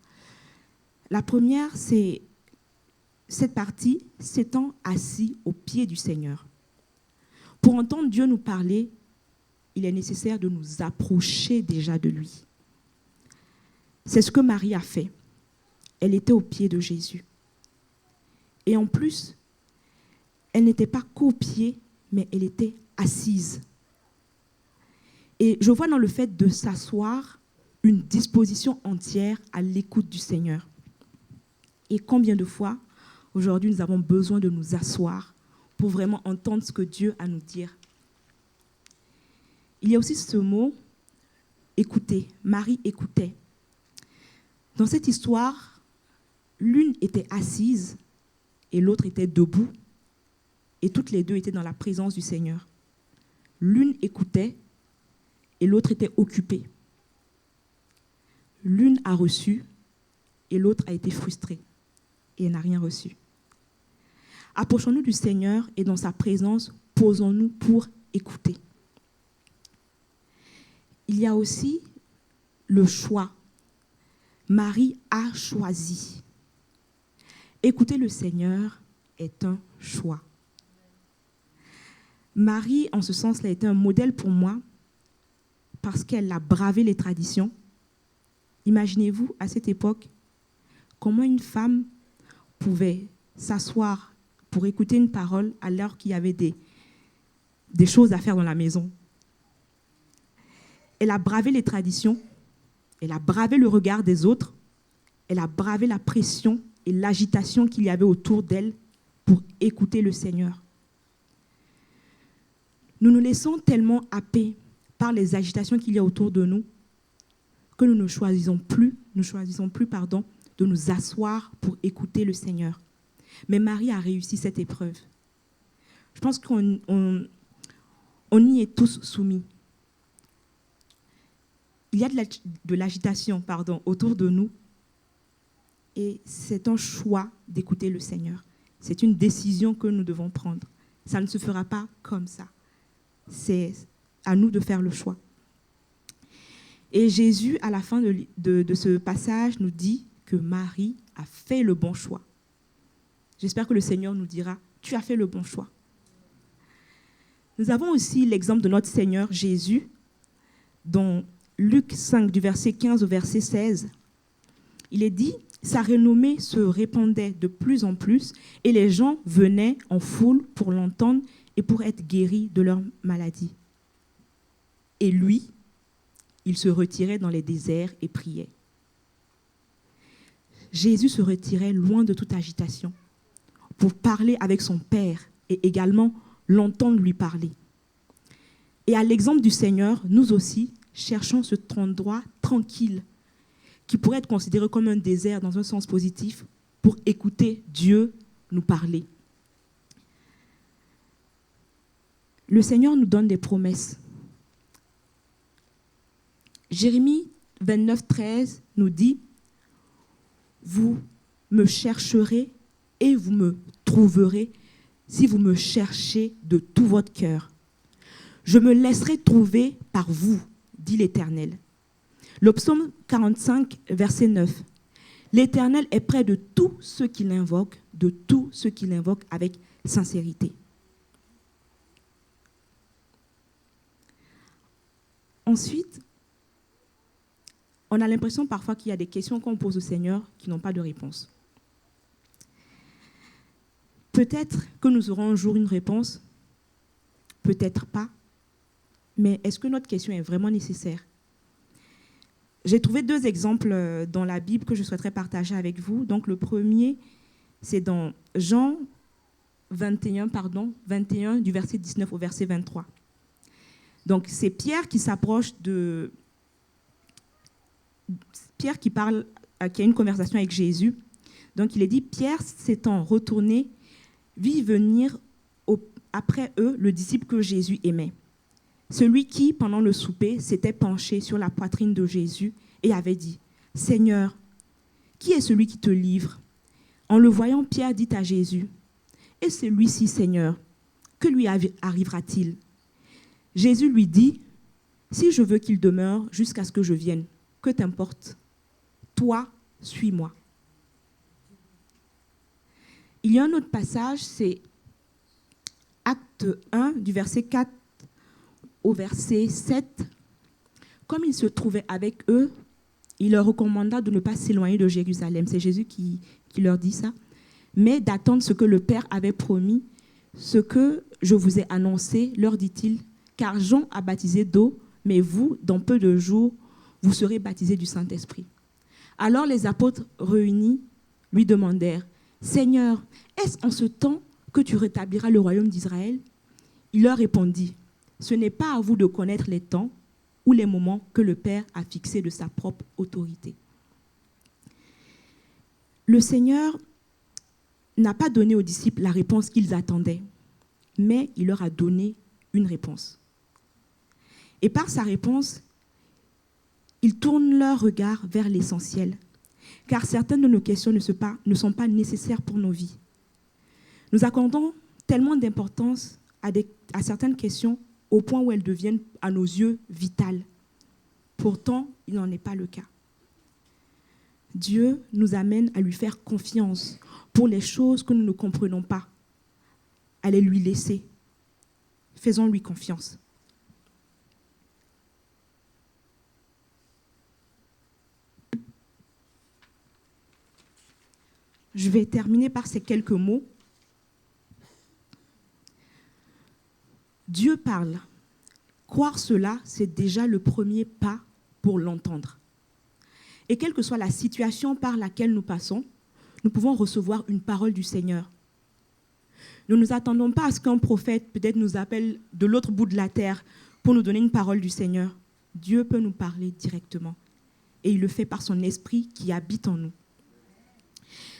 La première, c'est cette partie s'étant assis aux pieds du Seigneur. Pour entendre Dieu nous parler, il est nécessaire de nous approcher déjà de lui. C'est ce que Marie a fait. Elle était aux pieds de Jésus. Et en plus, elle n'était pas qu'aux pieds, mais elle était assise. Et je vois dans le fait de s'asseoir une disposition entière à l'écoute du Seigneur. Et combien de fois, aujourd'hui, nous avons besoin de nous asseoir pour vraiment entendre ce que Dieu a à nous dire. Il y a aussi ce mot « écouter ». Marie écoutait. Dans cette histoire, l'une était assise et l'autre était debout. Et toutes les deux étaient dans la présence du Seigneur. L'une écoutait et l'autre était occupée. L'une a reçu et l'autre a été frustrée et n'a rien reçu. Approchons-nous du Seigneur et dans sa présence, posons-nous pour écouter. Il y a aussi le choix. Marie a choisi. Écouter le Seigneur est un choix. Marie, en ce sens-là, était un modèle pour moi parce qu'elle a bravé les traditions. Imaginez-vous, à cette époque, comment une femme pouvait s'asseoir pour écouter une parole alors qu'il y avait des choses à faire dans la maison. Elle a bravé les traditions, elle a bravé le regard des autres, elle a bravé la pression et l'agitation qu'il y avait autour d'elle pour écouter le Seigneur. Nous nous laissons tellement happer par les agitations qu'il y a autour de nous que nous ne choisissons plus, de nous asseoir pour écouter le Seigneur. Mais Marie a réussi cette épreuve. Je pense qu'on y est tous soumis. Il y a de l'agitation autour de nous et c'est un choix d'écouter le Seigneur. C'est une décision que nous devons prendre. Ça ne se fera pas comme ça. C'est à nous de faire le choix. Et Jésus, à la fin de ce passage, nous dit que Marie a fait le bon choix. J'espère que le Seigneur nous dira, tu as fait le bon choix. Nous avons aussi l'exemple de notre Seigneur Jésus, dans Luc 5, du verset 15 au verset 16. Il est dit, sa renommée se répandait de plus en plus et les gens venaient en foule pour l'entendre et pour être guéris de leur maladie. Et lui, il se retirait dans les déserts et priait. Jésus se retirait loin de toute agitation pour parler avec son Père et également l'entendre lui parler. Et à l'exemple du Seigneur, nous aussi cherchons cet endroit tranquille qui pourrait être considéré comme un désert dans un sens positif pour écouter Dieu nous parler. Le Seigneur nous donne des promesses. Jérémie 29, 13 nous dit « Vous me chercherez et vous me trouverez si vous me cherchez de tout votre cœur. Je me laisserai trouver par vous, dit l'Éternel. » Le psaume 45, verset 9. « L'Éternel est près de tous ceux qui l'invoquent, avec sincérité. » Ensuite, on a l'impression parfois qu'il y a des questions qu'on pose au Seigneur qui n'ont pas de réponse. Peut-être que nous aurons un jour une réponse, peut-être pas, mais est-ce que notre question est vraiment nécessaire? J'ai trouvé 2 exemples dans la Bible que je souhaiterais partager avec vous. Donc le premier, c'est dans Jean 21, du verset 19 au verset 23. Donc c'est Pierre qui s'approche de... Pierre qui parle, qui a une conversation avec Jésus. Donc il est dit, Pierre s'étant retourné, vit venir après eux le disciple que Jésus aimait. Celui qui, pendant le souper, s'était penché sur la poitrine de Jésus et avait dit, « Seigneur, qui est celui qui te livre ?» En le voyant, Pierre dit à Jésus, « Et celui-ci, Seigneur, que lui arrivera-t-il » Jésus lui dit, « Si je veux qu'il demeure jusqu'à ce que je vienne, que t'importe? Toi, suis-moi. » Il y a un autre passage, c'est Acte 1, du verset 4 au verset 7. Comme il se trouvait avec eux, il leur recommanda de ne pas s'éloigner de Jérusalem. C'est Jésus qui leur dit ça. Mais d'attendre ce que le Père avait promis, ce que je vous ai annoncé, leur dit-il, car Jean a baptisé d'eau, mais vous, dans peu de jours, vous serez baptisés du Saint-Esprit. Alors les apôtres réunis lui demandèrent, « Seigneur, est-ce en ce temps que tu rétabliras le royaume d'Israël ?» Il leur répondit, « Ce n'est pas à vous de connaître les temps ou les moments que le Père a fixés de sa propre autorité. » Le Seigneur n'a pas donné aux disciples la réponse qu'ils attendaient, mais il leur a donné une réponse. Et par sa réponse, il tourne leur regard vers l'essentiel, car certaines de nos questions ne sont pas nécessaires pour nos vies. Nous accordons tellement d'importance à certaines questions au point où elles deviennent, à nos yeux, vitales. Pourtant, il n'en est pas le cas. Dieu nous amène à lui faire confiance pour les choses que nous ne comprenons pas, à les lui laisser. Faisons-lui confiance. Je vais terminer par ces quelques mots. Dieu parle. Croire cela, c'est déjà le premier pas pour l'entendre. Et quelle que soit la situation par laquelle nous passons, nous pouvons recevoir une parole du Seigneur. Nous ne nous attendons pas à ce qu'un prophète peut-être nous appelle de l'autre bout de la terre pour nous donner une parole du Seigneur. Dieu peut nous parler directement. Et il le fait par son esprit qui habite en nous.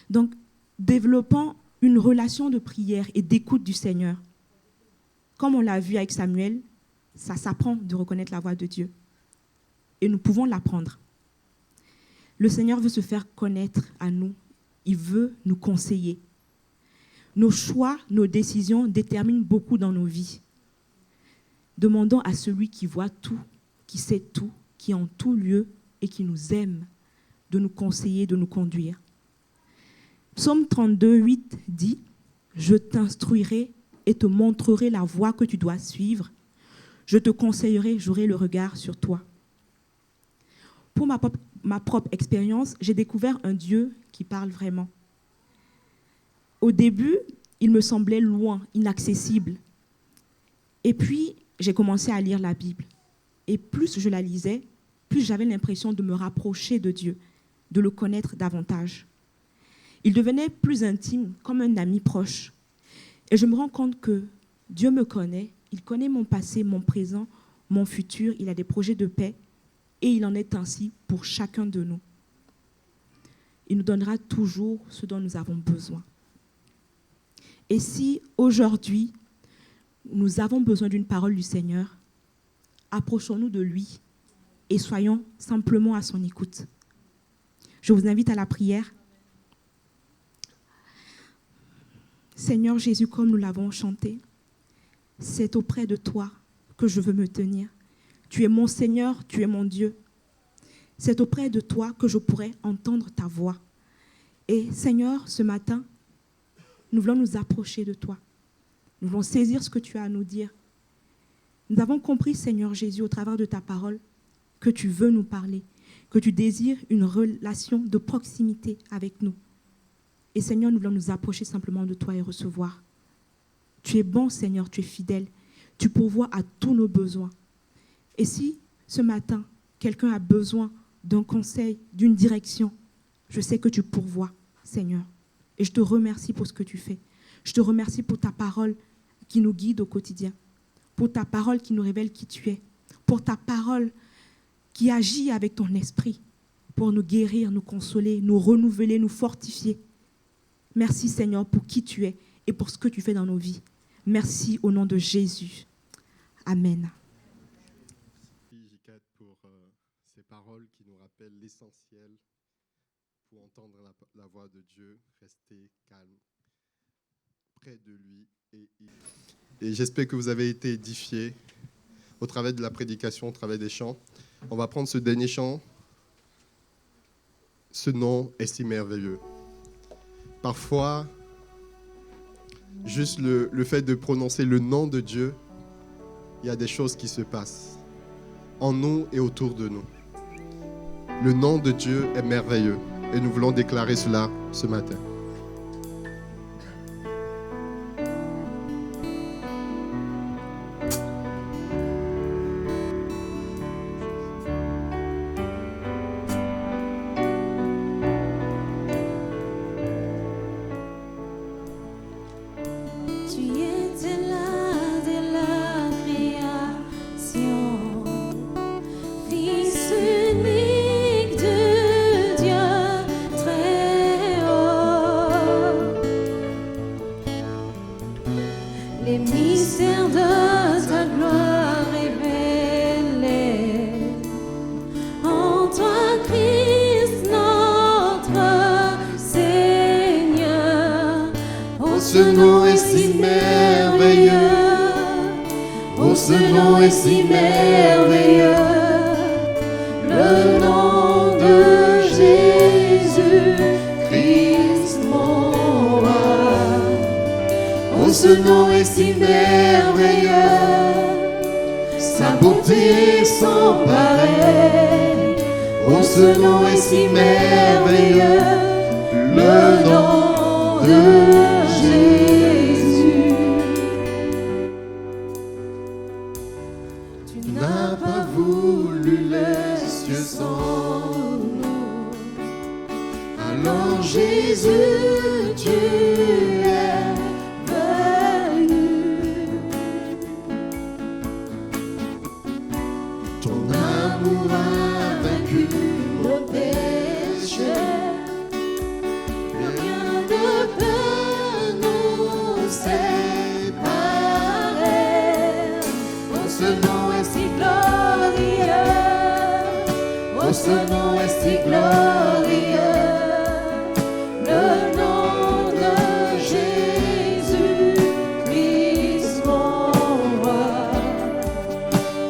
Donc, développons une relation de prière et d'écoute du Seigneur. Comme on l'a vu avec Samuel, ça s'apprend de reconnaître la voix de Dieu. Et nous pouvons l'apprendre. Le Seigneur veut se faire connaître à nous. Il veut nous conseiller. Nos choix, nos décisions déterminent beaucoup dans nos vies. Demandons à celui qui voit tout, qui sait tout, qui est en tout lieu et qui nous aime, de nous conseiller, de nous conduire. Psaume 32, 8 dit « Je t'instruirai et te montrerai la voie que tu dois suivre. Je te conseillerai, j'aurai le regard sur toi. » Pour ma propre expérience, j'ai découvert un Dieu qui parle vraiment. Au début, il me semblait loin, inaccessible. Et puis, j'ai commencé à lire la Bible. Et plus je la lisais, plus j'avais l'impression de me rapprocher de Dieu, de le connaître davantage. Il devenait plus intime, comme un ami proche. Et je me rends compte que Dieu me connaît, il connaît mon passé, mon présent, mon futur, il a des projets de paix, et il en est ainsi pour chacun de nous. Il nous donnera toujours ce dont nous avons besoin. Et si aujourd'hui, nous avons besoin d'une parole du Seigneur, approchons-nous de lui et soyons simplement à son écoute. Je vous invite à la prière. Seigneur Jésus, comme nous l'avons chanté, c'est auprès de toi que je veux me tenir. Tu es mon Seigneur, tu es mon Dieu. C'est auprès de toi que je pourrai entendre ta voix. Et Seigneur, ce matin, nous voulons nous approcher de toi. Nous voulons saisir ce que tu as à nous dire. Nous avons compris, Seigneur Jésus, au travers de ta parole, que tu veux nous parler, que tu désires une relation de proximité avec nous. Et Seigneur, nous voulons nous approcher simplement de toi et recevoir. Tu es bon, Seigneur, tu es fidèle. Tu pourvois à tous nos besoins. Et si ce matin, quelqu'un a besoin d'un conseil, d'une direction, je sais que tu pourvois, Seigneur. Et je te remercie pour ce que tu fais. Je te remercie pour ta parole qui nous guide au quotidien, pour ta parole qui nous révèle qui tu es, pour ta parole qui agit avec ton esprit pour nous guérir, nous consoler, nous renouveler, nous fortifier. Merci, Seigneur, pour qui tu es et pour ce que tu fais dans nos vies. Merci au nom de Jésus. Amen. Merci, J4, pour ces paroles qui nous rappellent l'essentiel pour entendre la voix de Dieu, rester calme, près de lui. Et j'espère que vous avez été édifiés au travers de la prédication, au travers des chants. On va prendre ce dernier chant. Ce nom est si merveilleux. Parfois, juste le fait de prononcer le nom de Dieu, il y a des choses qui se passent en nous et autour de nous. Le nom de Dieu est merveilleux et nous voulons déclarer cela ce matin. Ce nom est si merveilleux, oh ce nom est si merveilleux, le nom de Jésus-Christ mon roi. Oh ce nom est si merveilleux, sa bonté est sans pareil. Oh ce nom est si merveilleux, le nom de Jésus. Tu n'as pas voulu les cieux sans nous. Alors Jésus, tu es venu. Ton amour a vaincu nos péchés. Rien ne peut nous séparer. Oh, ce nom est si glorieux. Oh, ce nom est si glorieux. Le nom de Jésus-Christ, mon roi.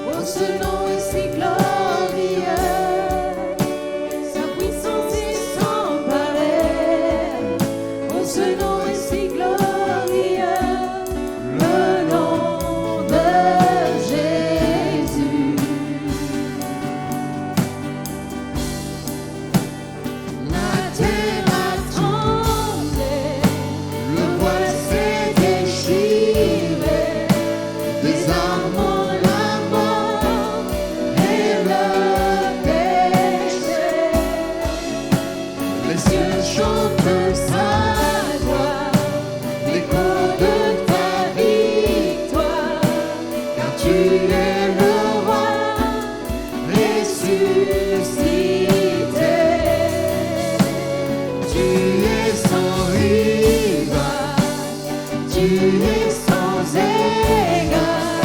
Oh, ce nom est si glorieux. Sa puissance est sans pareil. Oh, ce nom est si glorieux. Le nom de Jésus. La terre a tremblé, le voile s'est déchiré, désarmant la mort et le péché. Les cieux chantent sa gloire, l'écho de ta victoire, car tu es le roi ressuscité. Tu es sans rivale, tu es sans égal,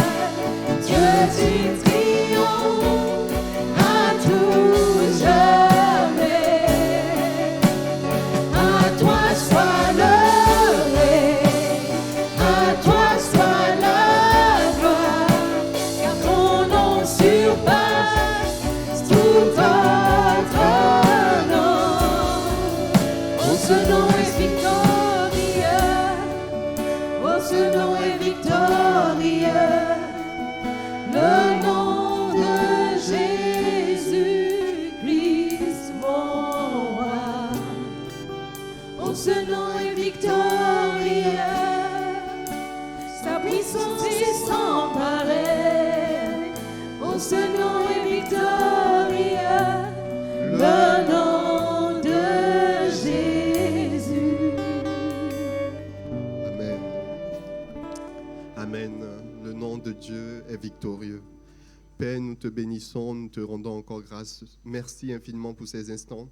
Dieu tu triomphes à tout jamais. À toi soit le règne, à toi soit la gloire, car ton nom surpasse tout autre nom. Oh, ce nom est victorieux, oh, ce nom ce nom est victorieux, le nom de Jésus. Amen. Amen. Le nom de Dieu est victorieux. Père, nous te bénissons, nous te rendons encore grâce. Merci infiniment pour ces instants.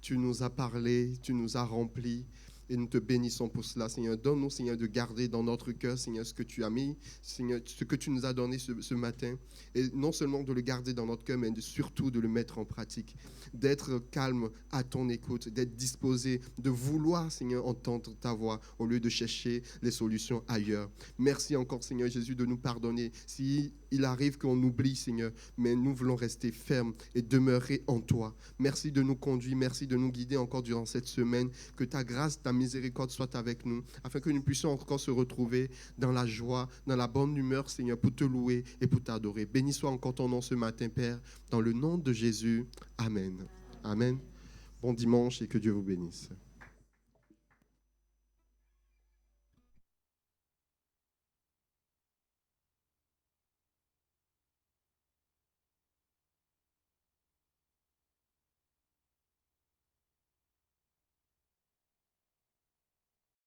Tu nous as parlé, tu nous as remplis. Et nous te bénissons pour cela, Seigneur. Donne-nous, Seigneur, de garder dans notre cœur, Seigneur, ce que tu as mis, Seigneur, ce que tu nous as donné ce matin. Et non seulement de le garder dans notre cœur, mais surtout de le mettre en pratique. D'être calme à ton écoute, d'être disposé, de vouloir, Seigneur, entendre ta voix au lieu de chercher les solutions ailleurs. Merci encore, Seigneur Jésus, de nous pardonner. Si il arrive qu'on oublie, Seigneur, mais nous voulons rester fermes et demeurer en toi. Merci de nous conduire, merci de nous guider encore durant cette semaine. Que ta grâce, ta miséricorde soit avec nous, afin que nous puissions encore se retrouver dans la joie, dans la bonne humeur, Seigneur, pour te louer et pour t'adorer. Béni soit encore ton nom ce matin, Père, dans le nom de Jésus. Amen. Amen. Bon dimanche et que Dieu vous bénisse.